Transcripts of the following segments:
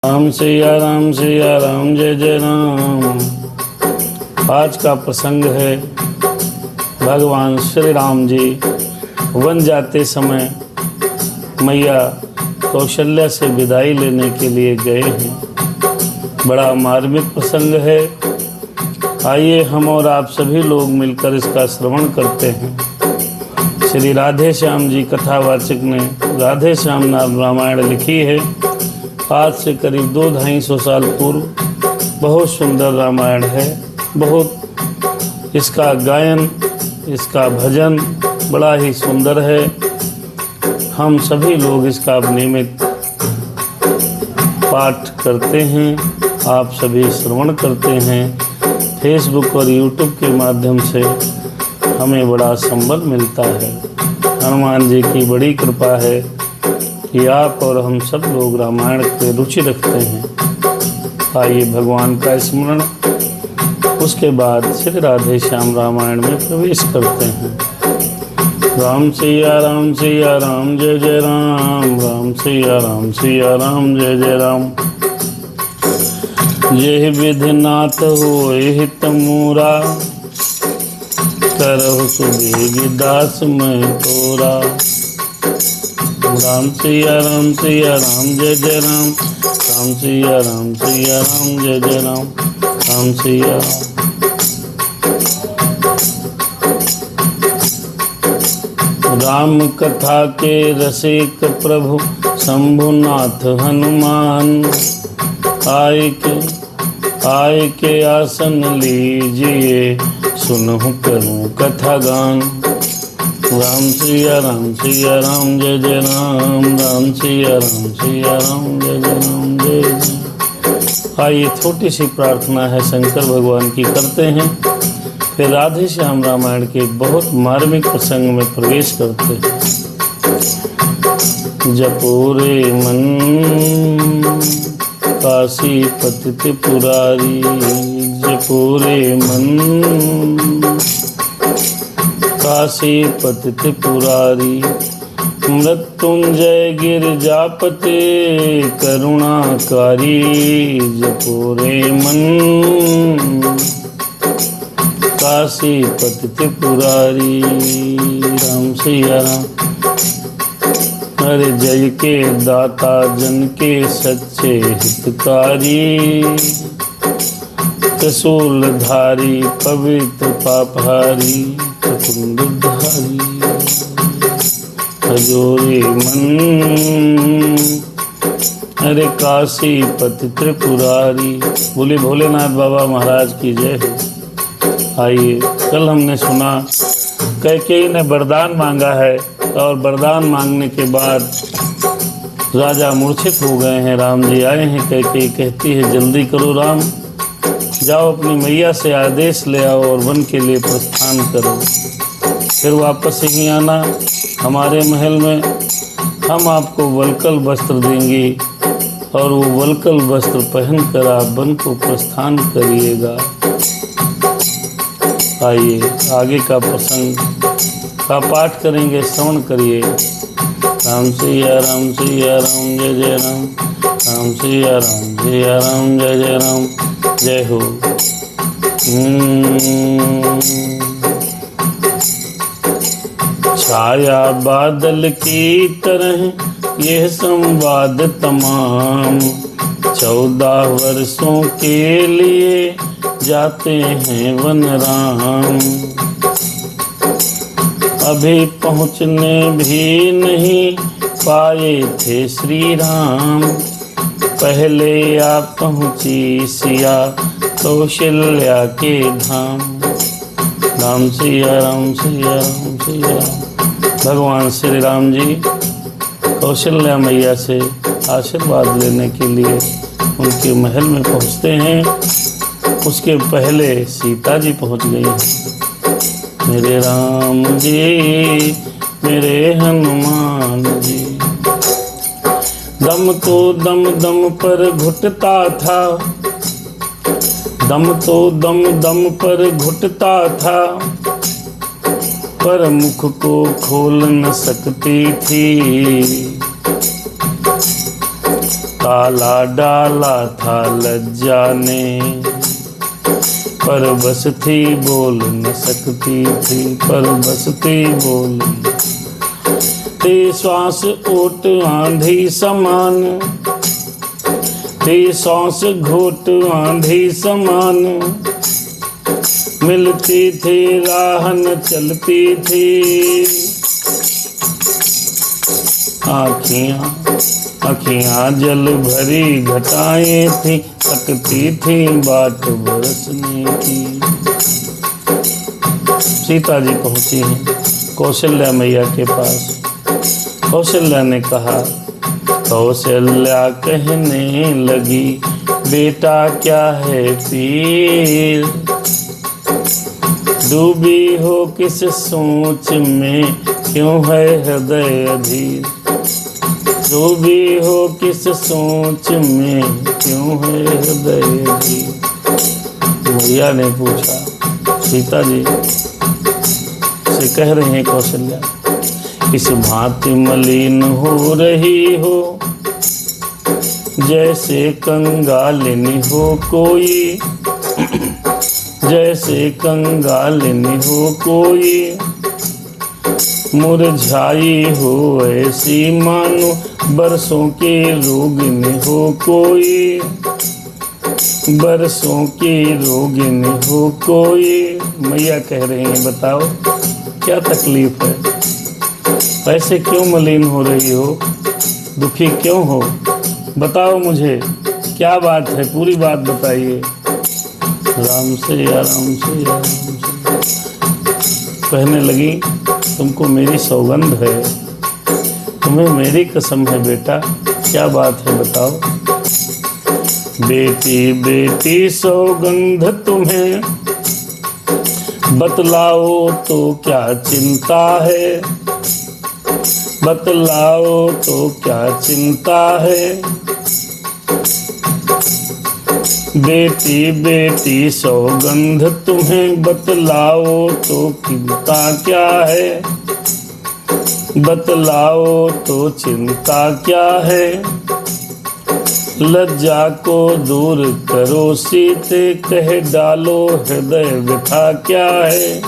राम सिया राम जय जय राम। आज का प्रसंग है भगवान श्री राम जी वन जाते समय मैया कौशल्या से विदाई लेने के लिए गए हैं। बड़ा मार्मिक प्रसंग है। आइए हम और आप सभी लोग मिलकर इसका श्रवण करते हैं। श्री राधे श्याम जी कथावाचक ने राधे श्याम नाम रामायण लिखी है। आज से करीब 200-250 साल पूर्व बहुत सुंदर रामायण है। बहुत इसका गायन, इसका भजन बड़ा ही सुंदर है। हम सभी लोग इसका नियमित पाठ करते हैं, आप सभी श्रवण करते हैं। फेसबुक और यूट्यूब के माध्यम से हमें बड़ा संबल मिलता है। हनुमान जी की बड़ी कृपा है कि आप और हम सब लोग रामायण पे रुचि रखते हैं। आइए भगवान का स्मरण, उसके बाद श्री राधे श्याम रामायण में प्रवेश करते हैं। राम सिया राम जय जय राम। राम सिया राम जय जय राम। जय विधिनाथ होए हित मूरा, करहु सुबेग दास मैं तोरा। राम सिया राम जय जय राम। राम सिया राम जय जय राम। राम सिया राम कथा के रसिक प्रभु शंभुनाथ हनुमान। आय के आसन लीजिए, सुनहु करूं कथा गान। राम सिया राम जय जय राम। राम सिया राम जय जय राम जय जय। आइए छोटी सी प्रार्थना है शंकर भगवान की करते हैं, फिर राधे श्याम रामायण के बहुत मार्मिक प्रसंग में प्रवेश करते हैं। जपूरे मन काशी पतित पुरारी। जपूरे मन काशी पतित पुरारी। मृत्युंजय गिरजापते करुणाकारी। जपूरे मन काशी पतित पुरारी। राम सिया राम। अरे जय के दाता जन के सच्चे हितकारी। त्रिशूलधारी पवित्र पापहारी कुंडधारी। हजोरे मन अरे काशी पति त्रिपुरारी। बोले भोलेनाथ बाबा महाराज की जय हो। आइए, कल हमने सुना कैकेयी ने वरदान मांगा है और वरदान मांगने के बाद राजा मूर्छित हो गए हैं। राम जी आए हैं। कैकेयी कहती है जल्दी करो राम, जाओ अपनी मैया से आदेश ले आओ और वन के लिए प्रस्थान करो। फिर वापस यहीं आना हमारे महल में, हम आपको वलकल वस्त्र देंगे और वो वलकल वस्त्र पहनकर आप वन को प्रस्थान करिएगा। आइए आगे का प्रसंग का पाठ करेंगे, श्रवण करिए। राम सिया राम जय जय राम। राम सिया राम जय जय राम। जय हो। छाया बादल की तरह यह संवाद तमाम, 14 वर्षों के लिए जाते हैं वन राम। अभी पहुँचने भी नहीं पाए थे श्री राम, पहले आप पहुँची सिया कौशल्या के धाम। राम सिया राम भगवान श्री राम जी कौशल्या मैया से आशीर्वाद लेने के लिए उनके महल में पहुँचते हैं। उसके पहले सीता जी पहुँच गई हैं। मेरे राम जी मेरे हनुमान जी। दम तो दम दम पर घुटता था, दम तो दम दम पर घुटता था, पर मुख को खोल न सकती थी। भाला डाला था लज्जा ने, पर बस थी बोल न सकती थी, पर बस थी बोल। ते श्वास ओट आंधी समान, ते सांस घोट आंधी समान, मिलती थी राह न चलती थी। आँखियाँ जल भरी घटाएं थी, तकती थी बाट बरसने की। सीता जी पहुंची हैं कौशल्या मैया के पास। कौशल्या ने कहा, कौशल्या कहने लगी, बेटा क्या है पीर, डूबी हो किस सोच में, क्यों है हृदय अधीर, डूबी हो किस सोच में, क्यों है हृदय अधीर। मैया ने पूछा, सीता जी से कह रहे हैं कौशल्या, किस भांति मलिन हो रही हो, जैसे कंगालिनी हो कोई, जैसे कंगालिनी हो कोई, मुरझाई हो ऐसी मानो बरसों के रोगिनी हो कोई, बरसों के रोगिनी हो कोई। मैया कह रहे हैं, बताओ क्या तकलीफ है, ऐसे क्यों मलिन हो रही हो, दुखी क्यों हो, बताओ मुझे क्या बात है, पूरी बात बताइए। राम से या राम से या राम से कहने लगी, तुमको मेरी सौगंध है, तुम्हें मेरी कसम है बेटा, क्या बात है बताओ। बेटी बेटी सौगंध तुम्हें, बतलाओ तो क्या चिंता है, बतलाओ तो क्या चिंता है। बेटी बेटी सौगंध तुम्हें, बतलाओ तो चिंता क्या है, बतलाओ तो चिंता क्या है। लज्जा को दूर करो सीते, कह डालो हृदय व्यथा क्या है।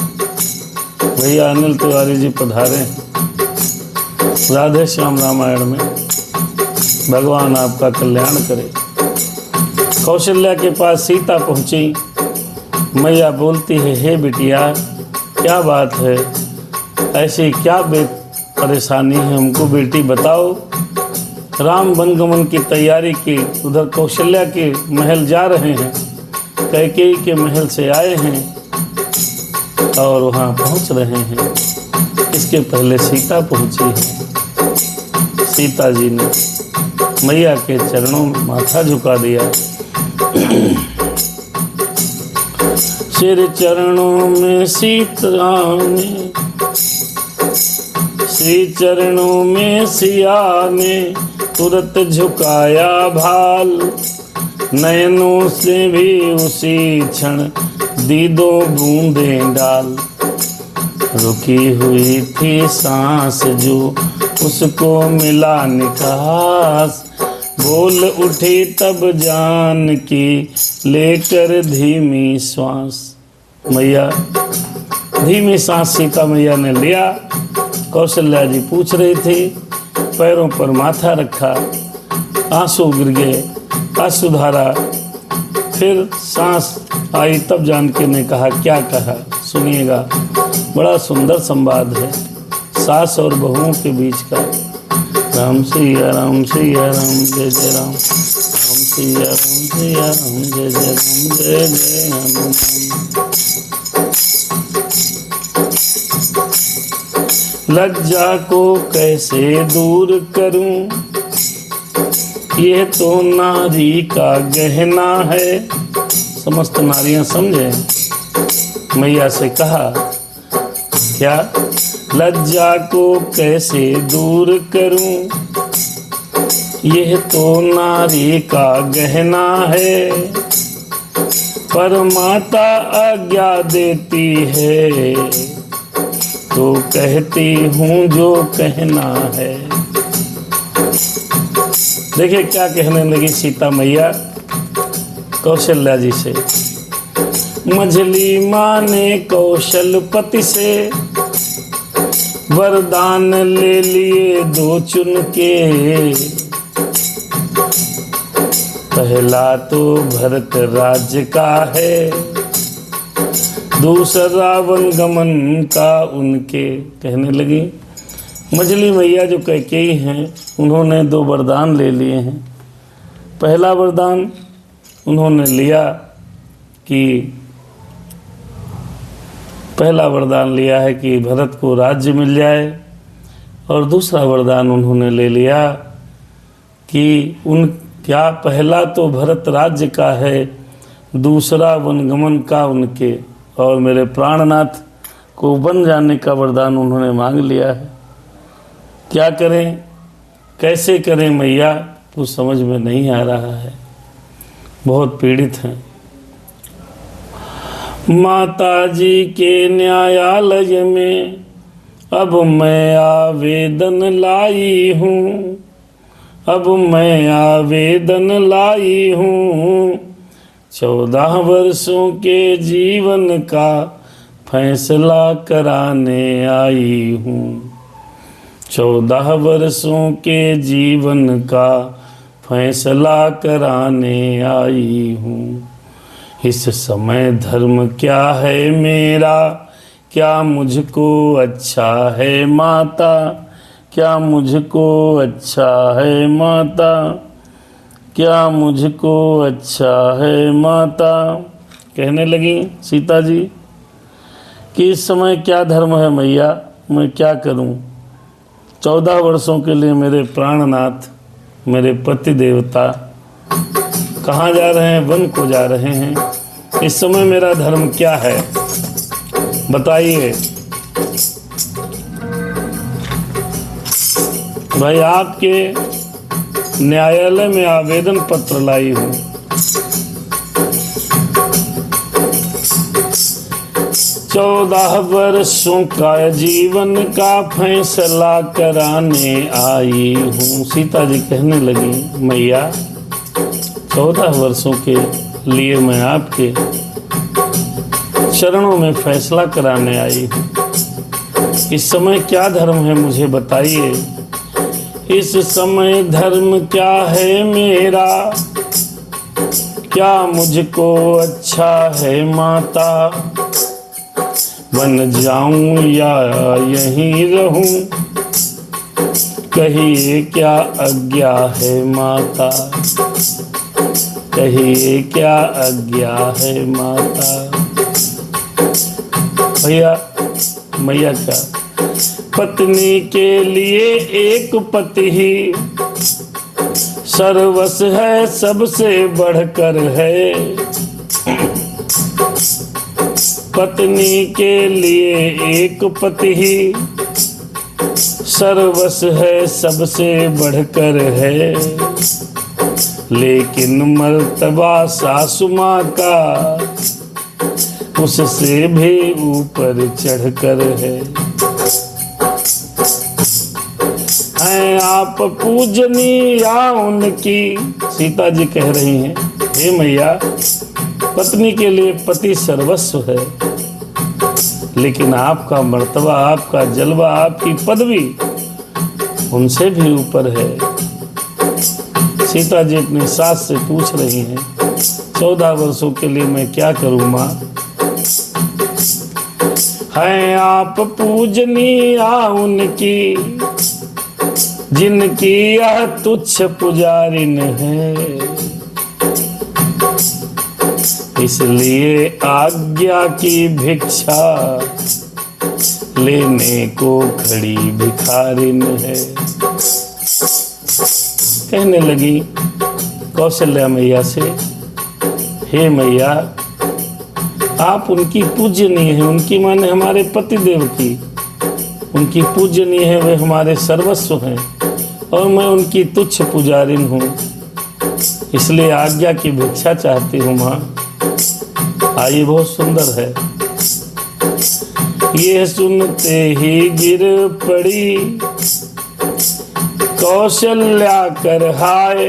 भैया अनिल तिवारी जी पधारे राधे श्याम रामायण में, भगवान आपका कल्याण करे। कौशल्या के पास सीता पहुंची, मैया बोलती है, हे बिटिया क्या बात है, ऐसी क्या परेशानी है, हमको बेटी बताओ। राम वनगमन की तैयारी की, उधर कौशल्या के महल जा रहे हैं, कैकेयी के महल से आए हैं और वहाँ पहुँच रहे हैं। इसके पहले सीता पहुँची है। सीता जी ने मैया के चरणों में माथा झुका दिया, सिर चरणों में सीता ने, श्री चरणों में सिया ने तुरंत झुकाया भाल, नयनों से भी उसी क्षण दी दो बूंदें डाल। रुकी हुई थी सांस जो उसको मिला निकास, बोल उठी तब जान की लेकर धीमी श्वास। मैया धीमी सांस सीता मैया ने लिया। कौशल्या जी पूछ रही थी, पैरों पर माथा रखा, आंसू गिर गए, आंसुधारा, फिर सांस आई तब जानकी ने कहा, क्या कहा सुनिएगा, बड़ा सुंदर संवाद है सास और बहुओं के बीच का। राम सिया राम सिया राम जय जय राम, राम सिया राम जय जय राम, जय जय हनुमान। लज्जा को कैसे दूर करूं, ये तो नारी का गहना है। समस्त नारियां समझे। मैया से कहा, क्या लज्जा को कैसे दूर करूं, यह तो नारी का गहना है। पर माता आज्ञा देती है तो कहती हूँ जो कहना है। देखिए क्या कहने लगी सीता मैया कौशल्या जी से। मझली माँ ने कौशलपति से वरदान ले लिए दो चुन के। पहला तो भरत राज्य का है, दूसरा वन गमन का उनके। कहने लगी मझली मैया जो कैकेयी हैं उन्होंने दो वरदान ले लिए हैं। पहला वरदान उन्होंने लिया कि पहला वरदान लिया है कि भरत को राज्य मिल जाए, और दूसरा वरदान उन्होंने ले लिया कि क्या पहला तो भरत राज्य का है, दूसरा वनगमन का उनके, और मेरे प्राणनाथ को बन जाने का वरदान उन्होंने मांग लिया है। क्या करें, कैसे करें मैया, कुछ समझ में नहीं आ रहा है, बहुत पीड़ित हैं। माता जी के न्यायालय में अब मैं आवेदन लाई हूँ, अब मैं आवेदन लाई हूँ। 14 वर्षों के जीवन का फैसला कराने आई हूँ। 14 वर्षों के जीवन का फैसला कराने आई हूँ। इस समय धर्म क्या है मेरा, क्या मुझको अच्छा है माता, क्या मुझको अच्छा है माता, क्या मुझको अच्छा है माता। कहने लगी सीता जी कि इस समय क्या धर्म है मैया, मैं क्या करूं। 14 वर्षों के लिए मेरे प्राणनाथ, मेरे पति देवता कहाँ जा रहे हैं, वन को जा रहे हैं। इस समय मेरा धर्म क्या है बताइए। भाई आपके न्यायालय में आवेदन पत्र लाई हूँ। 14 वर्षों का जीवन का फैसला कराने आई हूँ। सीता जी कहने लगी मैया 14 वर्षों के लिए मैं आपके चरणों में फैसला कराने आई हूँ। इस समय क्या धर्म है मुझे बताइए। इस समय धर्म क्या है मेरा, क्या मुझको अच्छा है माता। बन जाऊं या यहीं रहूं, कहिए क्या आज्ञा है माता, कहिए क्या आज्ञा है माता। भैया मैया क्या, पत्नी के लिए एक पति ही सर्वस्व है, सबसे बढ़कर है। पत्नी के लिए एक पति ही सर्वस्व है, सबसे बढ़कर है। लेकिन मर्तबा सासु माँ का उससे भी ऊपर चढ़कर है। हैं आप पूजनीय उनकी। सीता जी कह रही हैं हे मैया, पत्नी के लिए पति सर्वस्व है, लेकिन आपका मर्तबा, आपका जलवा, आपकी पदवी उनसे भी ऊपर है। सीता जी अपनी सास से पूछ रही हैं 14 वर्षों के लिए मैं क्या करूं माँ। हैं आप पूजनीय उनकी, जिनकी यह तुच्छ पुजारिन है। इसलिए आज्ञा की भिक्षा लेने को खड़ी भिखारिन है। कहने लगी कौशल्या मैया से, हे मैया आप उनकी पूजनीय है, उनकी माने हमारे पति देव की, उनकी पूजनीय है, वे हमारे सर्वस्व हैं, और मैं उनकी तुच्छ पुजारिन हूँ, इसलिए आज्ञा की भिक्षा चाहती हूँ माँ। आइए बहुत सुंदर है। ये सुनते ही गिर पड़ी कौशल्या कर हाय,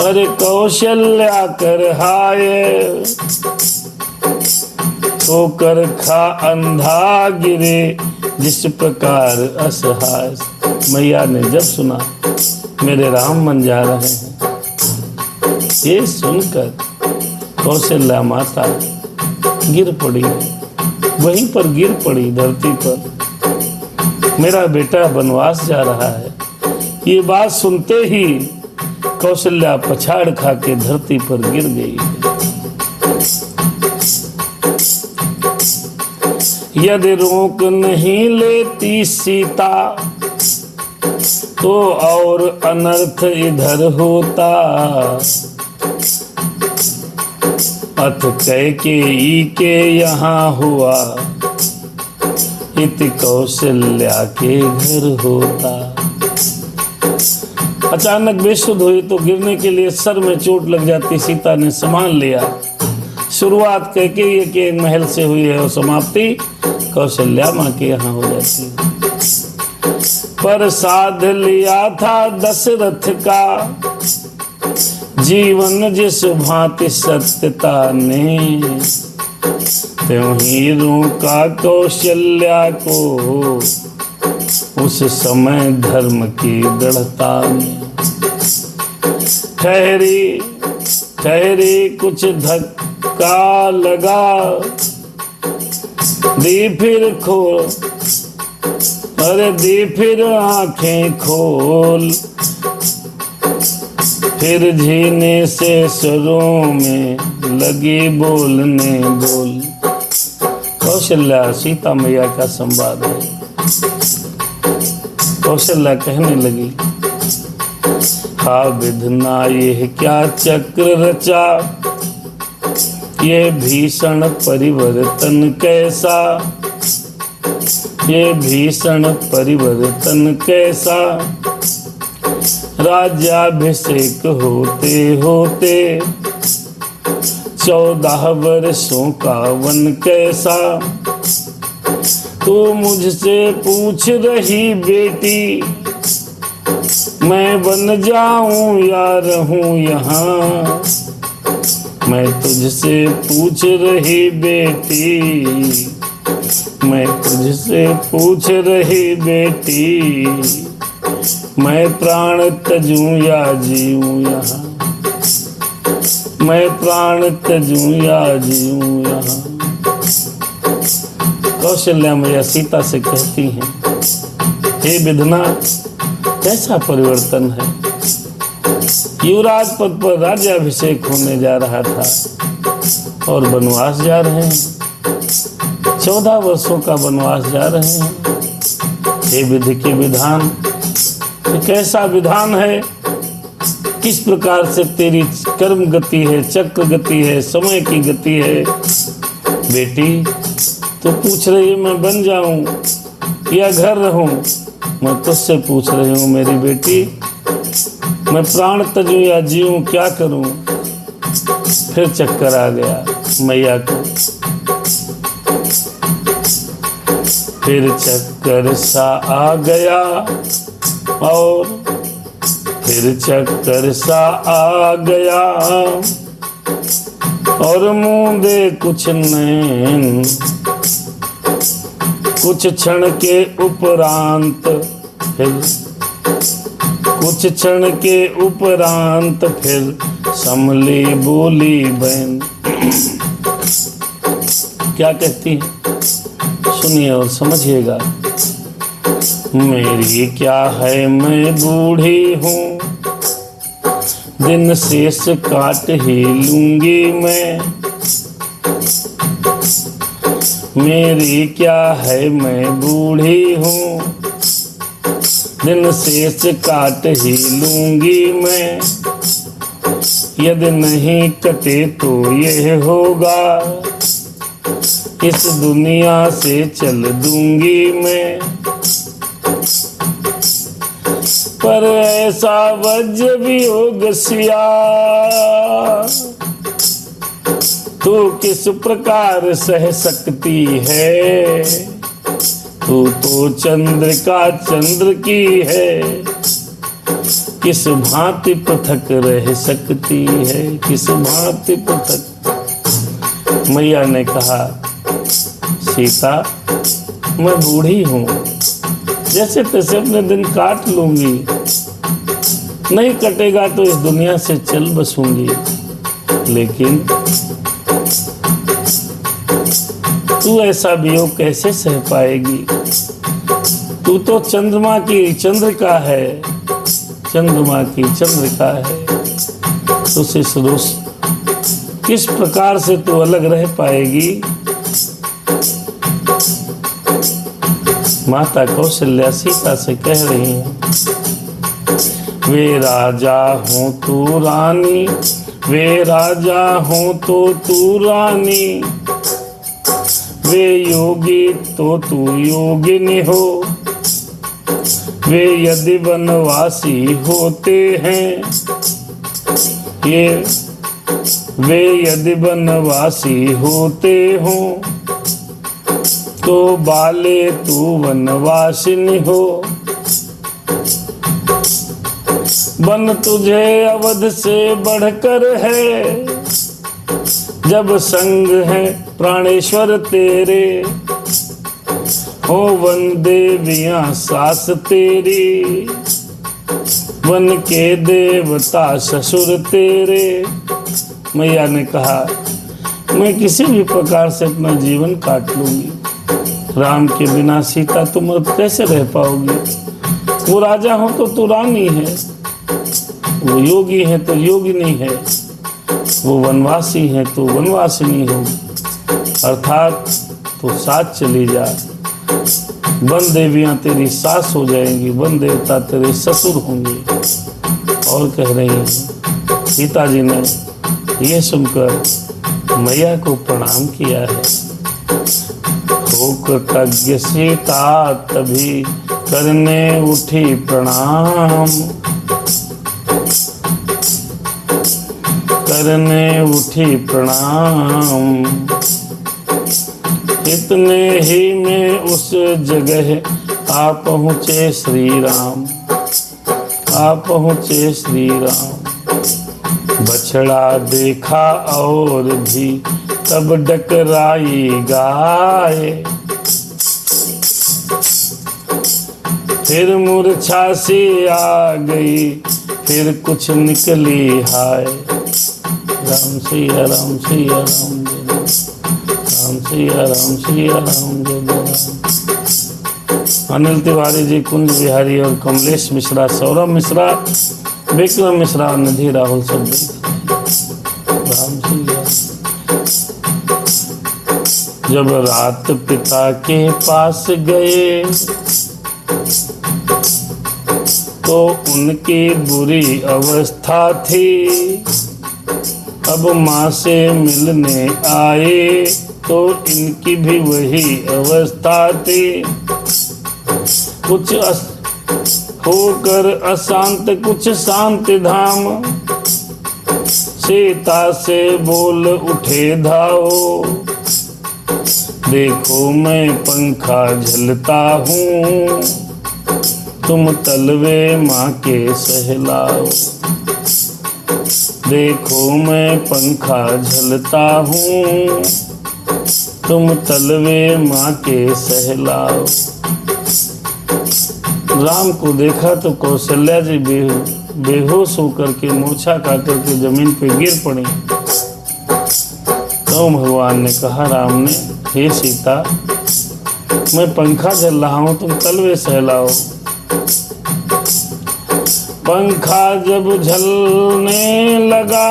अरे कौशल्या कर हाय, ठोकर खा अंधा गिरे जिस प्रकार असहाय। मैया ने जब सुना मेरे राम बन जा रहे हैं, ये सुनकर कौशल्या माता गिर पड़ी, वहीं पर गिर पड़ी धरती पर। मेरा बेटा वनवास जा रहा है। ये बात सुनते ही कौशल्या पछाड़ खा के धरती पर गिर गई। यदि रोक नहीं लेती सीता तो और अनर्थ इधर होता। अथ कैकेयी के यहाँ हुआ, इति कौशल्या के घर होता। अचानक बेसुध हुई तो गिरने के लिए सर में चोट लग जाती। सीता ने संभाल लिया। शुरुआत कैकेयी के महल से हुई है और समाप्ति कौशल्या माँ के यहाँ हो जाती है। पर साध लिया था दशरथ का जीवन जिस भांति सत्यता ने, त्यों ही रोका कौशल्या को उस समय धर्म की दृढ़ता ने। ठहरी ठहरी कुछ धक्का लगा, दी फिर खोल, अरे दी फिर आंखें खोल, फिर झीने से स्वरों में लगी बोलने बोल। कौशल्या सीता मैया का संवाद है। कौशल्या कहने लगी, हा विधना ये क्या चक्र रचा, ये भीषण परिवर्तन कैसा, ये भीषण परिवर्तन कैसा। राज्याभिषेक होते होते 14 वर्षों का वन कैसा। तू मुझसे पूछ रही बेटी, मैं बन जाऊं या रहूं यहाँ। मैं तुझसे पूछ रही बेटी, मैं तुझसे पूछ रही बेटी, मैं प्राण तजूं या जीऊं यहाँ। मैं प्राण तजूं या जीऊं यहाँ। कौशल्या मैया सीता से कहती हैं, हे विधना कैसा परिवर्तन है। युवराज पद पर राज्याभिषेक होने जा रहा था और वनवास जा रहे हैं। 14 वर्षों का वनवास जा रहे हैं। हे विधि के विधान, कैसा विधान है, किस प्रकार से तेरी कर्म गति है, चक्र गति है, समय की गति है। बेटी तो पूछ रही है मैं बन जाऊं या घर रहूं। मैं तुझसे पूछ रही हूं मेरी बेटी, मैं प्राण तजूं या जीऊं, क्या करूं। फिर चक्कर आ गया मैया को। फिर चक्कर सा आ गया और फिर चक्कर सा आ गया और मूंदे कुछ नैन। कुछ क्षण के उपरांत फिर कुछ क्षण के उपरांत फिर संभली बोली बहन। क्या कहती है सुनिए और समझिएगा। मेरी क्या है मैं बूढ़ी हूँ, दिन शेष काट ही लूंगी मैं। मेरी क्या है मैं बूढ़ी हूँ, दिन शेष काट ही लूंगी मैं। यदि नहीं कटे तो यह होगा, इस दुनिया से चल दूंगी मैं। पर ऐसा वज्र वियोग सिया, तू किस प्रकार सह सकती है। तू तो चंद्रिका चंद्र की है, किस भांति पृथक रह सकती है, किस भांति पृथक। मैया ने कहा सीता मैं बूढ़ी हूँ, जैसे तैसे अपने दिन काट लूंगी, नहीं कटेगा तो इस दुनिया से चल बसूंगी, लेकिन तू ऐसा वियोग कैसे सह पाएगी। तू तो चंद्रमा की चंद्रिका है, चंद्रमा की चंद्रिका है, तो इस रोज किस प्रकार से तू अलग रह पाएगी। माता कौशल्या सीता से कह रही हैं, वे राजा हो तू रानी, वे राजा हो तो तू रानी, वे योगी तो तू योगिनी हो, वे यदि वनवासी होते हैं, ये वे यदि वनवासी होते हो, तो बाले तू वनवासिनी हो। वन तुझे अवध से बढ़कर है, जब संग है प्राणेश्वर तेरे, हो वन देवियां सास तेरी, वन के देवता ससुर तेरे। मैया ने कहा मैं किसी भी प्रकार से अपना जीवन काट लूंगी, राम के बिना सीता तुम अब कैसे रह पाओगी। वो राजा हो तो तू रानी है, वो योगी है तो योगिनी है, वो वनवासी है तो वनवासिनी हो, अर्थात तो साथ चली जा। वन देवियां तेरी सास हो जाएंगी, वन देवता तेरे ससुर होंगे। और कह रही हैं सीता जी ने यह सुनकर मैया को प्रणाम किया है। हो कृतज्ञ सीता तभी करने उठी प्रणाम, करने उठी प्रणाम। इतने ही में उस जगह आ पहुँचे श्री राम, आ पहुँचे श्री राम। बछड़ा देखा और भी तब डकराई गाय, फिर मूर्छा सी आ गई, फिर कुछ निकली हाय। राम सिया राम सिया राम जय राम सिया राम सिया राम जय राम। अनिल तिवारी जी, कुंज बिहारी और कमलेश मिश्रा, सौरभ मिश्रा, विक्रम मिश्रा, निधि राहुल सब राम सिया। जब रात पिता के पास गए तो उनकी बुरी अवस्था थी, अब माँ से मिलने आए तो इनकी भी वही अवस्था थी। कुछ होकर अशांत कुछ शांति धाम, सीता से बोल उठे धाओ, देखो मैं पंखा झलता हूँ, तुम तलवे माँ के सहलाओ। देखो मैं पंखा झलता हूँ, तुम तलवे माँ के सहलाओ। राम को देखा तो कौशल्या जी बेहोश होकर के मूर्छा खाकर के जमीन पे गिर पड़ी। तो भगवान ने कहा, राम ने, हे सीता, मैं पंखा झल रहा हूँ, तुम तलवे सहलाओ। पंखा जब झलने लगा,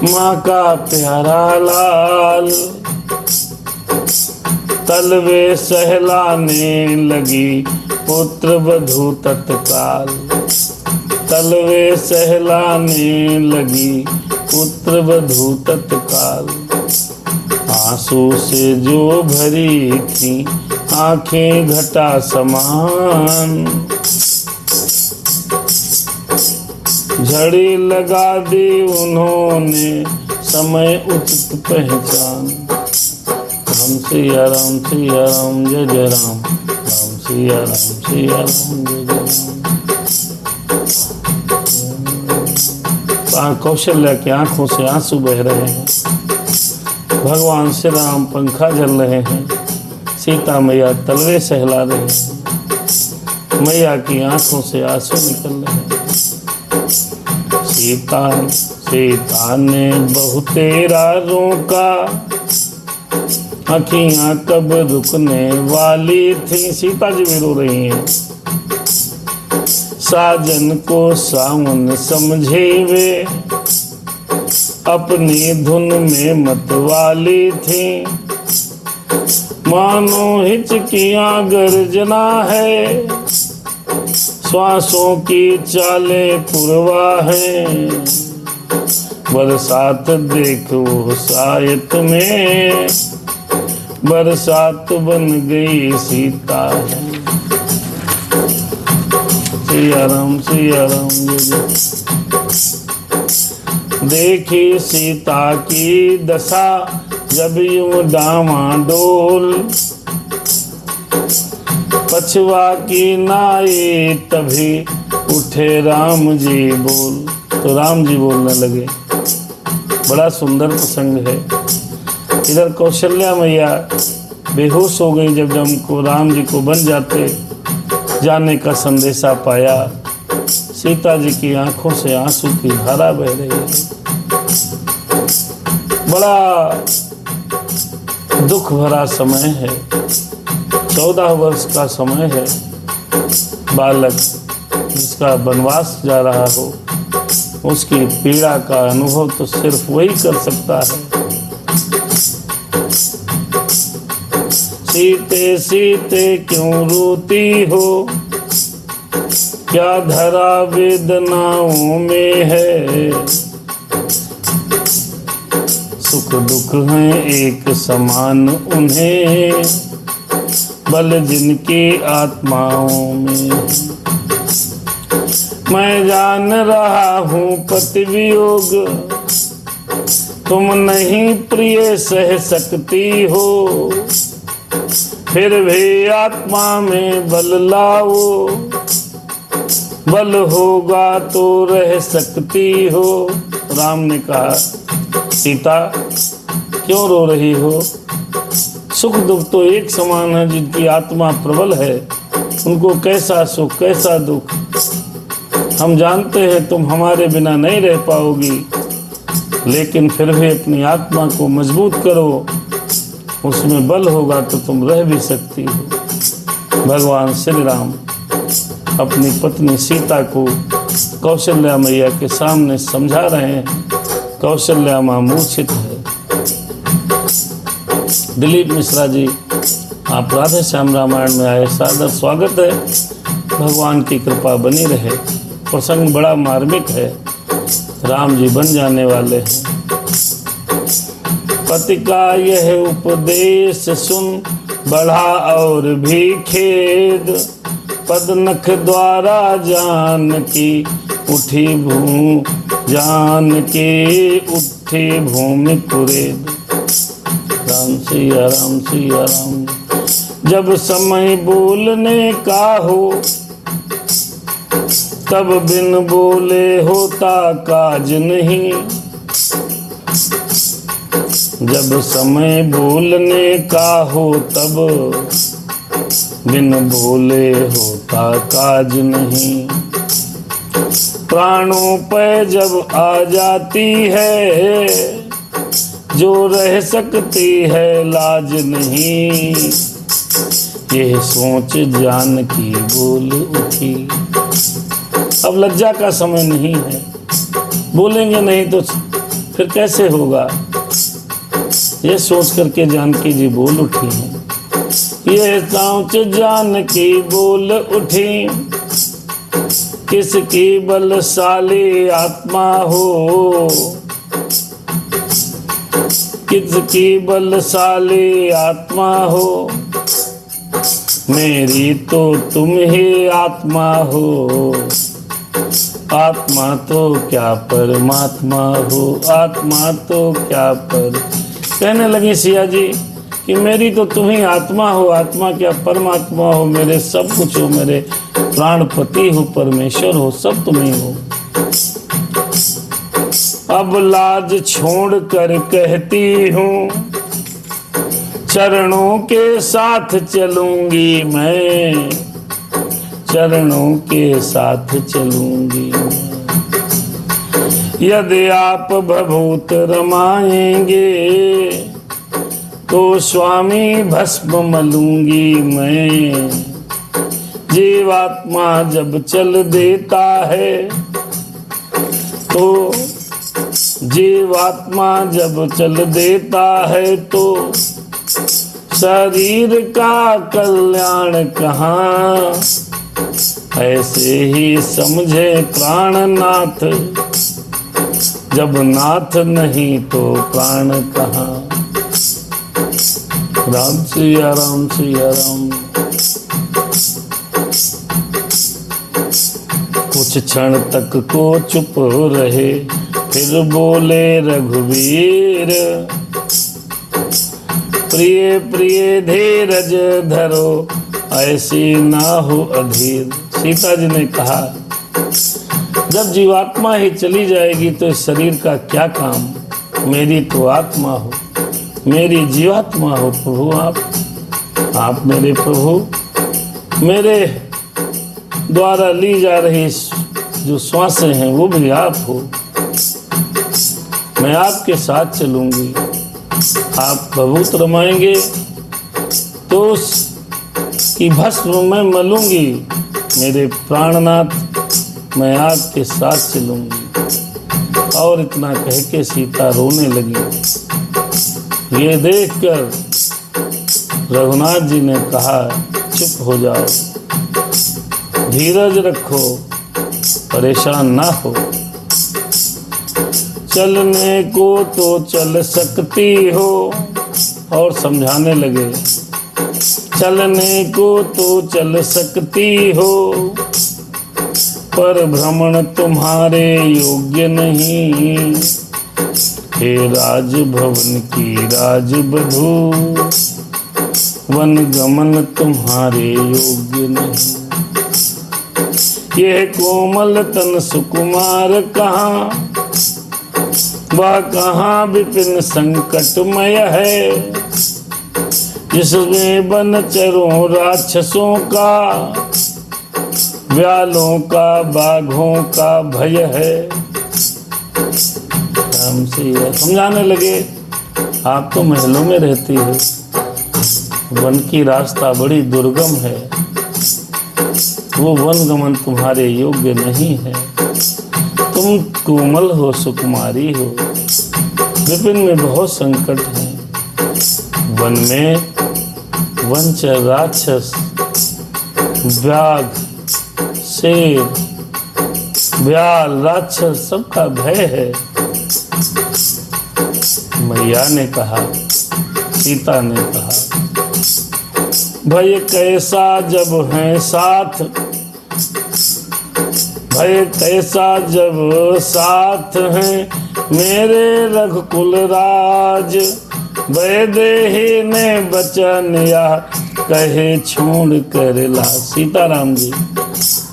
माँ का प्यारा लाल तलवे सहलाने लगी, पुत्र वधू तत्काल। तलवे सहलाने लगी, पुत्र वधू तत्काल। आंसू से जो भरी थी आंखें घटा समान, झड़ी लगा दी उन्होंने समय उचित पहचान। राम सिया राम जय जय राम। राम सिया राम जय जय राम। कौशल्या की आंखों से आंसू बह रहे हैं। भगवान श्री राम पंखा झल रहे हैं। सीता मैया तलवे सहला रहे हैं। मैया की आंखों से आंसू निकल रहे हैं। सीता ने बहुतेरा रोका, अखियां कब रुकने वाली थी। सीता जी भी रो रही हैं। साजन को सावन समझे वे, अपनी धुन में मत वाली थी। मानो हिचकियां गर्जना है, श्वासों की चाले पुरवा है। बरसात देखो सायत में, बरसात बन गई सीता है। सिया राम जय जय। देखी सीता की दशा जब यूं डामाडोल, पछुआ की नाई तभी उठे राम जी बोल। तो राम जी बोलने लगे। बड़ा सुंदर प्रसंग है। इधर कौशल्या मैया बेहोश हो गई जब को राम जी को बन जाने का संदेशा पाया। सीता जी की आंखों से आंसू की धारा बह रही है। बड़ा दुख भरा समय है। 14 वर्ष का समय है। बालक जिसका वनवास जा रहा हो, उसकी पीड़ा का अनुभव तो सिर्फ वही कर सकता है। सीते सीते क्यों रोती हो, क्या धरा वेदनाओं में है। सुख दुख हैं एक समान उन्हें, बल जिनकी आत्माओं में। मैं जान रहा हूँ पति वियोग, तुम नहीं प्रिय सह सकती हो। फिर भी आत्मा में बल लाओ, बल होगा तो रह सकती हो। राम ने कहा, सीता क्यों रो रही हो। सुख दुख तो एक समान है। जिनकी आत्मा प्रबल है, उनको कैसा सुख कैसा दुख। हम जानते हैं तुम हमारे बिना नहीं रह पाओगी, लेकिन फिर भी अपनी आत्मा को मजबूत करो, उसमें बल होगा तो तुम रह भी सकती हो। भगवान श्री राम अपनी पत्नी सीता को कौशल्या मैया के सामने समझा रहे हैं। कौशल्या मां मूर्छित है। दिलीप मिश्रा जी, आप राधे श्याम रामायण में आए, सादर स्वागत है। भगवान की कृपा बनी रहे। प्रसंग बड़ा मार्मिक है। राम जी बन जाने वाले हैं। पति का यह उपदेश सुन बढ़ा और भी खेद, पदनख द्वारा जान की उठी भूमि कुरेद। राम सिया राम। जब समय बोलने का हो, तब बिन बोले होता काज नहीं। जब समय बोलने का हो, तब बिन बोले होता काज नहीं। प्राणों पे जब आ जाती है, जो रह सकती है लाज नहीं। यह सोच जान की बोल उठी। अब लज्जा का समय नहीं है। बोलेंगे नहीं तो फिर कैसे होगा। ये सोच करके जानकी जी बोल उठी हैं। ये सोच जानकी बोल उठी, किसकी बलशाली आत्मा हो। किसकी बलशाली आत्मा हो, मेरी तो तुम ही आत्मा हो। आत्मा तो क्या परमात्मा हो, आत्मा तो क्या पर। कहने लगी सिया जी कि मेरी तो तुम ही आत्मा हो, आत्मा क्या परमात्मा हो, मेरे सब कुछ हो, मेरे प्राणपति हो, परमेश्वर हो, सब तुम ही हो। अब लाज छोड़ कर कहती हूँ, चरणों के साथ चलूंगी मैं, चरणों के साथ चलूंगी मैं। यदि आप भभूत रमाएंगे तो स्वामी भस्म मलूंगी मैं। जीवात्मा जब चल देता है तो, जीवात्मा जब चल देता है तो शरीर का कल्याण कहाँ। ऐसे ही समझे प्राणनाथ, जब नाथ नहीं तो प्राण कहाँ। राम सिया राम सिया राम। कुछ क्षण तक को चुप रहे, फिर बोले रघुवीर, प्रिय प्रिय धीरज धरो, ऐसी ना हो अधीर। सीता जी ने कहा, जब जीवात्मा ही चली जाएगी तो इस शरीर का क्या काम। मेरी तो आत्मा हो, मेरी जीवात्मा हो प्रभु आप मेरे प्रभु। मेरे द्वारा ली जा रही जो श्वासें हैं वो भी आप हो। मैं आपके साथ चलूंगी, आप भभूत रमाएंगे तो उसकी भस्म मैं मलूंगी। मेरे प्राणनाथ, मैं आपके साथ चलूंगी। और इतना कह के सीता रोने लगी। ये देखकर रघुनाथ जी ने कहा, चुप हो जाओ, धीरज रखो, परेशान ना हो। चलने को तो चल सकती हो, और समझाने लगे, चलने को तो चल सकती हो, पर भ्रमण तुम्हारे योग्य नहीं। हे राजभवन की राजबधू, वन गमन तुम्हारे योग्य नहीं। ये कोमल तन सुकुमार कहाँ, वह कहाँ विपिन संकटमय है, जिसमें बनचरों राक्षसों का, व्यालों का बाघों का भय है। राम से समझाने लगे, आप तो महलों में रहती है, वन की रास्ता बड़ी दुर्गम है, वो वन गमन तुम्हारे योग्य नहीं है। तुम कोमल हो, सुकुमारी हो, विपिन में बहुत संकट है। वन में वंचर, राक्षस, व्याघ, शेर, व्याल, राक्षस सबका भय है। मैया ने कहा, सीता ने कहा, भय कैसा जब है साथ, भय कैसा जब साथ हैं मेरे रघुकुल राज। वैदेही ने बचन या कहे छोड़ कर ला। सीताराम जी,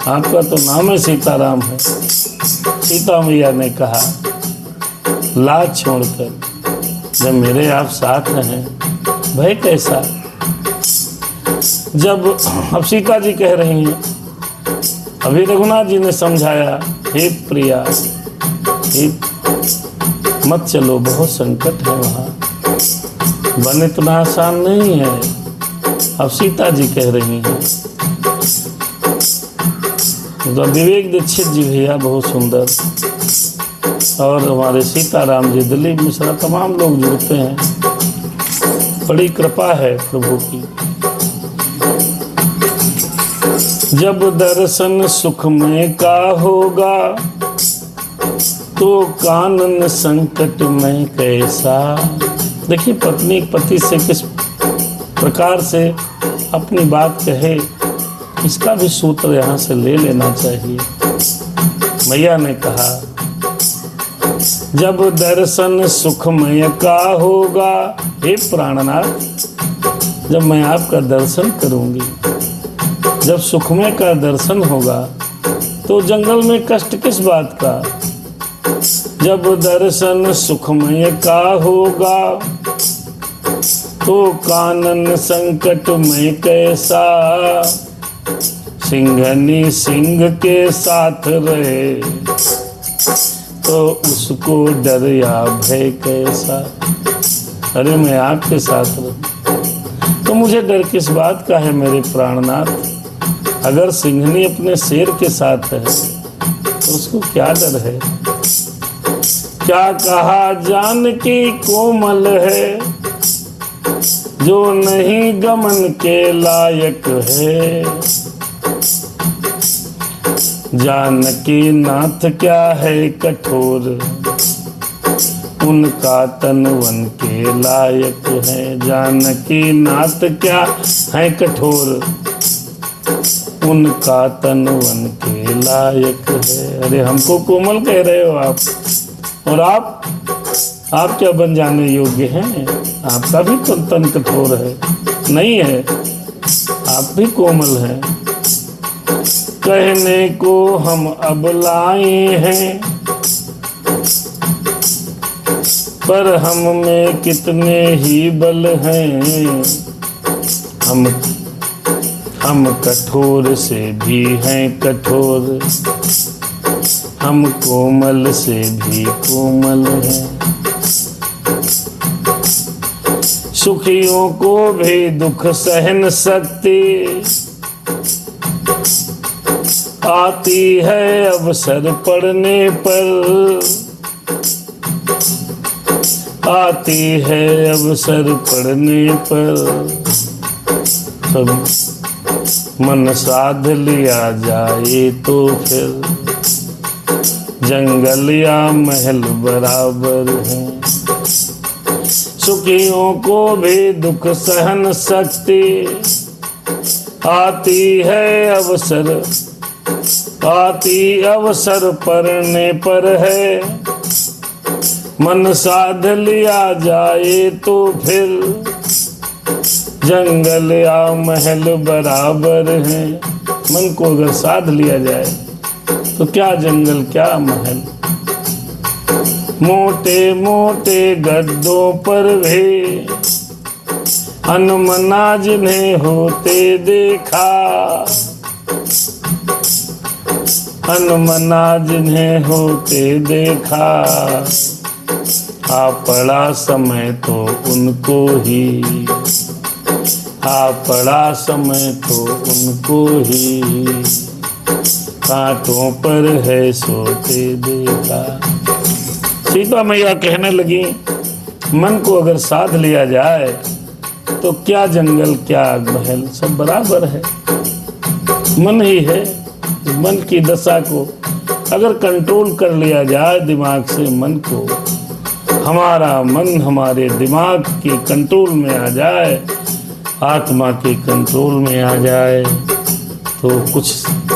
आपका तो नाम है सीताराम है। सीता मैया ने कहा, लाज छोड़कर, जब मेरे आप साथ हैं, भय कैसा। जब अब सीता जी कह रही हैं, अभी रघुनाथ जी ने समझाया, हे प्रिया, हे मत चलो, बहुत संकट है वहाँ, वन इतना आसान नहीं है। अब सीता जी कह रही हैं, तो विवेक दीक्षित जी भैया बहुत सुंदर, और हमारे सीताराम जी, दिलीप मिश्रा, तमाम लोग जुड़ते हैं। बड़ी कृपा है प्रभु की। जब दर्शन सुखमय का होगा तो कानन संकट में कैसा। देखिए, पत्नी पति से किस प्रकार से अपनी बात कहे, इसका भी सूत्र यहाँ से ले लेना चाहिए। मैया ने कहा, जब दर्शन सुखमय का होगा, हे प्राणनाथ, जब मैं आपका दर्शन करूंगी, जब सुखमय का दर्शन होगा तो जंगल में कष्ट किस बात का। जब दर्शन सुखमय का होगा तो कानन संकट में कैसा। सिंघनी सिंह के साथ रहे तो उसको डर या भय कैसा। अरे मैं आपके साथ रहूं तो मुझे डर किस बात का है मेरे प्राणनाथ। अगर सिंघनी अपने शेर के साथ है तो उसको क्या डर है। क्या कहा जानकी कोमल है जो नहीं गमन के लायक है। जानकी नाथ क्या है कठोर, उनका तन वन के लायक है। जानकी नाथ क्या है कठोर, उनका तन वन के लायक है। अरे हमको कोमल कह रहे हो आप, और आप क्या बन जाने योग्य हैं। आपका भी तन कठोर है नहीं है, आप भी कोमल हैं। कहने को हम अब लाए हैं पर हम में कितने ही बल हैं। हम कठोर से भी हैं कठोर, हम कोमल से भी कोमल हैं। सुखियों को भी दुख सहन सकती आती है अवसर पड़ने पर। आती है अवसर पड़ने पर सब मन साध लिया जाए तो फिर जंगल या महल बराबर है। सुखियों को भी दुख सहन शक्ति आती है अवसर पड़ने पर है। मन साध लिया जाए तो फिर जंगल या महल बराबर है। मन को अगर साध लिया जाए तो क्या जंगल क्या महल। मोटे मोटे गद्दों पर भी अनमना जिन्हें होते देखा। अनमना जिन्हें होते देखा आ पड़ा समय तो उनको ही। आ पड़ा समय तो उनको ही कांटों पर है सोते देखा। सीता मैया कहने लगी मन को अगर साध लिया जाए तो क्या जंगल क्या महल सब बराबर है। मन ही है। मन की दशा को अगर कंट्रोल कर लिया जाए दिमाग से, मन को हमारा मन हमारे दिमाग के कंट्रोल में आ जाए, आत्मा के कंट्रोल में आ जाए तो कुछ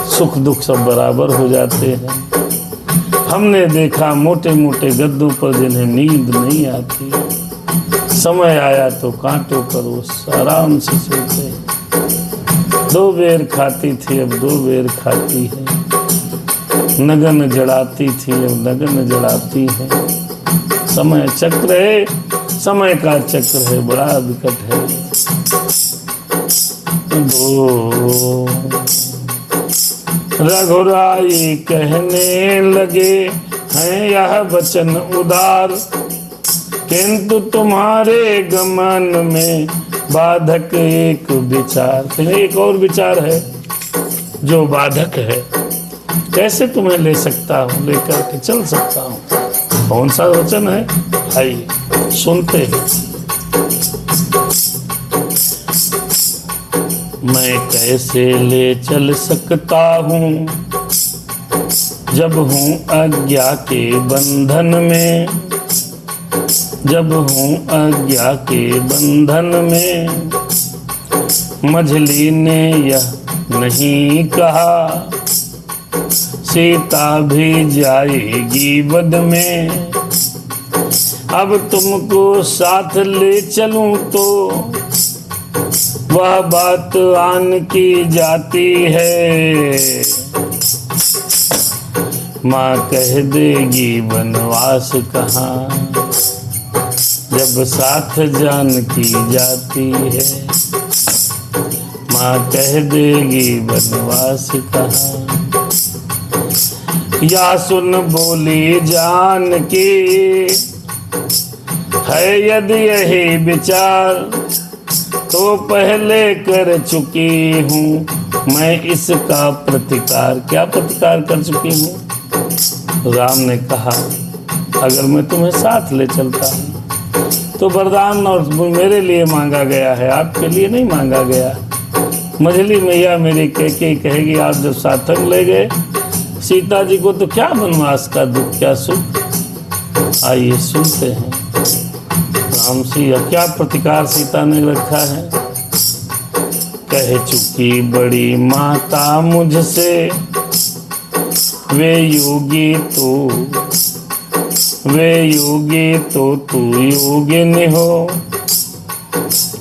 सुख दुख सब बराबर हो जाते हैं। हमने देखा मोटे मोटे गद्दों पर जिन्हें नींद नहीं आती, समय आया तो कांटों पर वो आराम से सोते। 2 बेर खाती थी अब 2 बेर खाती है, नगन जड़ाती थी अब नगन जड़ाती है। समय चक्र है, समय का चक्र है बड़ा विकट है। रघुराई कहने लगे हैं यह वचन उदार, किंतु तुम्हारे गमन में बाधक एक विचार। एक और विचार है जो बाधक है, कैसे तुम्हें ले सकता हूँ, लेकर के चल सकता हूँ। कौन सा वचन है आइए सुनते हैं। मैं कैसे ले चल सकता हूँ जब हूँ आज्ञा के बंधन में। जब हूँ आज्ञा के बंधन में मझली ने यह नहीं कहा सीता भी जाएगी वध में। अब तुमको साथ ले चलूं तो वह बात आन की जाती है। माँ कह देगी वनवास कहाँ, जब साथ जान की जाती है। माँ कह देगी वनवास कहाँ। या सुन बोली जान की, है यदि यही विचार, तो पहले कर चुकी हूँ मैं इसका प्रतिकार। क्या प्रतिकार कर चुकी हूँ? राम ने कहा, अगर मैं तुम्हें साथ ले चलता हूँ तो वरदान और मेरे लिए मांगा गया है, आपके लिए नहीं मांगा गया। मझली मैया मेरी कैकेयी कहेगी, आप जब साथ ले गए सीता जी को तो क्या वनवास का दुख, क्या सुख। आइए सुनते हैं राम सिया क्या प्रतिकार सीता ने रखा है। कह चुकी बड़ी माता मुझसे, वे योगी तो तू योगिनी हो।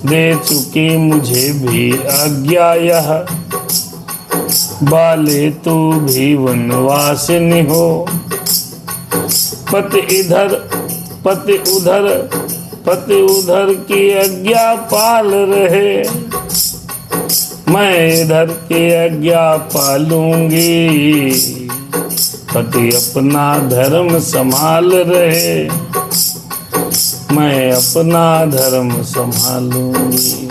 दे चुकी मुझे भी आज्ञा यह, बाले तू भी वनवासिनी हो। पति इधर पति उधर की आज्ञा पाल रहे, मैं इधर की आज्ञा पालूंगी। पति अपना धर्म संभाल रहे, मैं अपना धर्म संभालूंगी।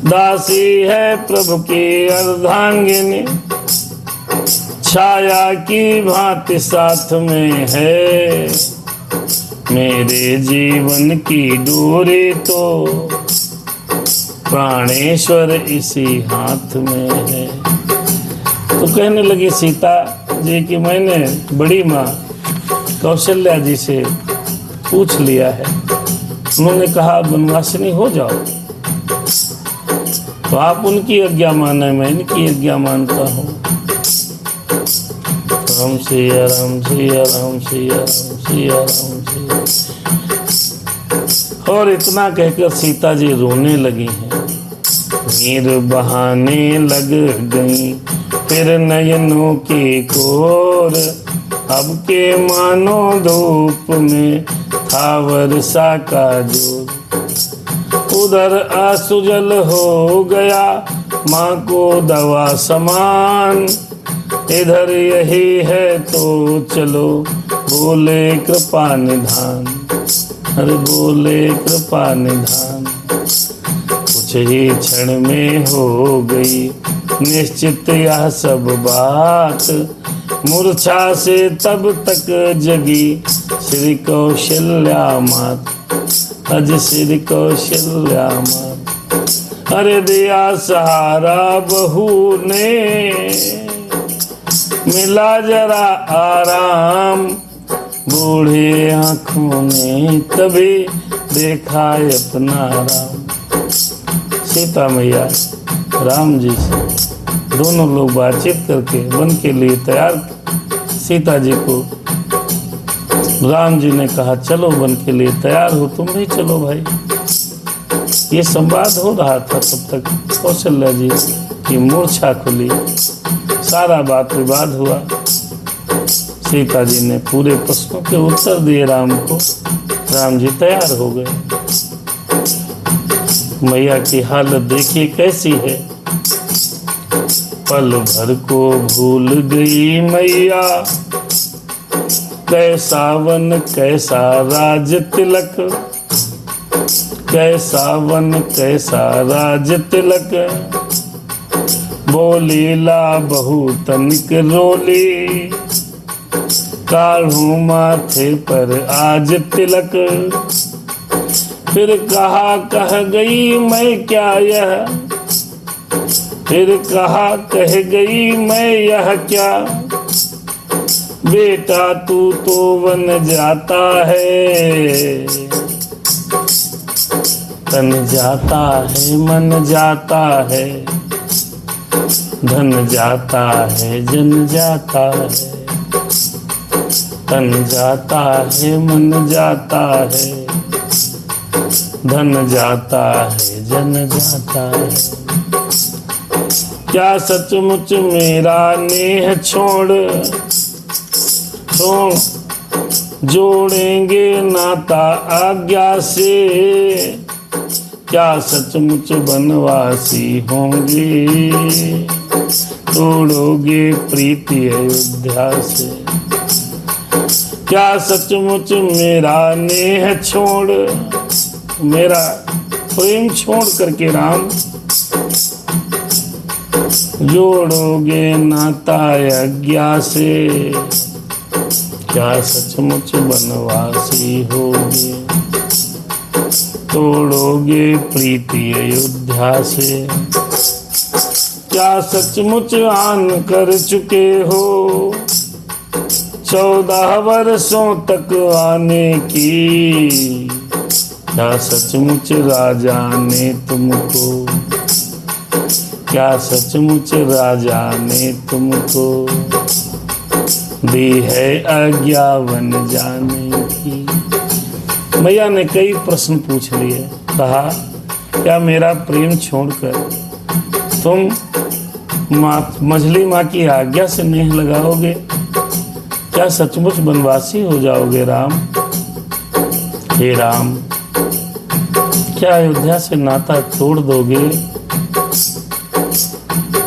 दासी है प्रभु की अर्धांगिनी, छाया की भांति साथ में है। मेरे जीवन की डोरी तो प्राणेश्वर इसी हाथ में है। तो कहने लगी सीता जी कि मैंने बड़ी माँ कौशल्या जी से पूछ लिया है, उन्होंने कहा वनवासिनी हो जाओ। तो आप उनकी आज्ञा माने, मैं इनकी आज्ञा मानता हूँ। राम सिया राम सिया राम सिया राम सिया राम सिया। और इतना कहकर सीता जी रोने लगी हैं। नीर बहाने लग गई फिर नयनों की कोर, अब के मानो धूप में था वर्षा का जोर। उधर आंसुजल हो गया माँ को दवा समान, इधर यही है तो चलो बोले कृपा निधान। अरे बोले कृपा निधान। कुछ ही क्षण में हो गई निश्चित यह सब बात, मूर्छा से तब तक जगी श्री कौशल्या मात। अज श्री कौशल्या मात। अरे दिया सहारा बहू ने, मिला जरा आराम, बूढ़े आंखों ने तभी देखा अपना राम। सीता मैया राम जी से दोनों लोग बातचीत करके वन के लिए तैयार। सीता जी को राम जी ने कहा चलो वन के लिए तैयार हो, तुम भी चलो भाई। ये संवाद हो रहा था तब तक कौशल्या जी की मूर्छा खुली, सारा बात विवाद हुआ। सीता जी ने पूरे प्रश्नों के उत्तर दिए राम को। राम जी तैयार हो गए। मैया की हालत देखिए कैसी है। पल भर को भूल गई मैया, कैसा वन कैसा राज तिलक, कैसा वन कैसा राज तिलक। बोली ला बहु तनिक रोली, काढ़ू माथे पर आज तिलक। फिर कहा कह गई मैं क्या यह, फिर कहा कह गई मैं यह क्या। बेटा तू तो वन जाता है, तन जाता है मन जाता है, धन जाता है जन जाता है, तन जाता है मन जाता है, धन जाता है जन जाता है। क्या सचमुच मेरा नेह छोड़ जोड़ेंगे नाता आज्ञा से? क्या सचमुच बनवासी होंगे तोड़ोगे प्रीति अयोध्या से? क्या सचमुच मेरा नेह छोड़, मेरा प्रेम छोड़ करके राम जोड़ोगे नाता आज्ञा से? क्या सचमुच बनवासी होगे तोड़ोगे प्रीति अयोध्या से? क्या सचमुच आन कर चुके हो 14 वर्षों तक आने की? क्या सचमुच राजा ने तुमको, क्या सचमुच राजा ने तुमको दी है आज्ञा वन जाने की? मैया ने कई प्रश्न पूछ लिए। कहा क्या मेरा प्रेम छोड़कर तुम मछली माँ की आज्ञा से नेह लगाओगे? क्या सचमुच बनवासी हो जाओगे राम? हे राम, क्या अयोध्या से नाता तोड़ दोगे?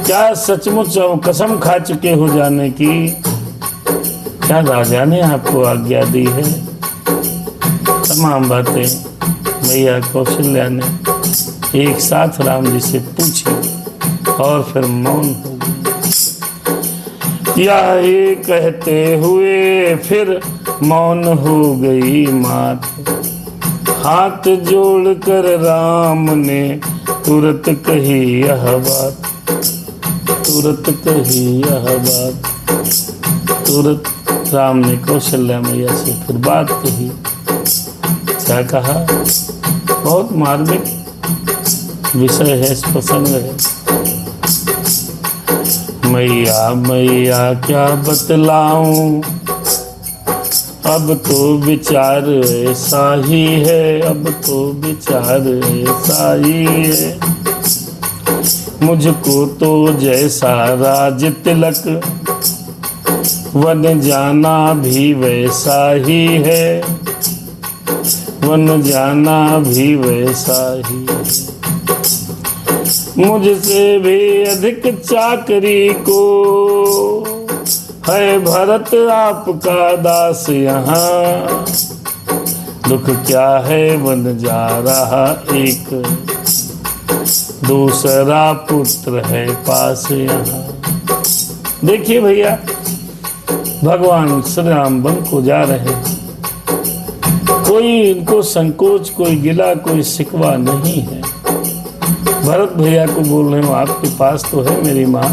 क्या सचमुच कसम खा चुके हो जाने की? क्या राजा ने आपको आज्ञा दी है? तमाम बातें मैया कौशल्या ने एक साथ राम जी से पूछी और फिर मौन हो गई। ये कहते हुए फिर मौन हो गई मात। हाथ जोड़कर राम ने तुरंत कही यह बात, तुरंत कही यह बात। तुरंत राम ने कौशल्या मैया से फिर बात कही। क्या कहा? बहुत मार्मिक विषय है, इस प्रसंग है। मैया मैया क्या बतलाऊं, अब तो विचार ऐसा ही है, अब तो विचार ऐसा ही है। मुझको तो जैसा राज तिलक वन जाना भी वैसा ही है, वन जाना भी वैसा ही है। मुझसे भी अधिक चाकरी को है भरत आपका दास यहाँ। दुख क्या है वन जा रहा एक, दूसरा पुत्र है पास यहाँ। देखिए भैया, भगवान श्री राम वन को जा रहे हैं। कोई इनको संकोच, कोई गिला, कोई शिकवा नहीं है। भरत भैया को बोल रहे हो आपके पास तो है मेरी माँ।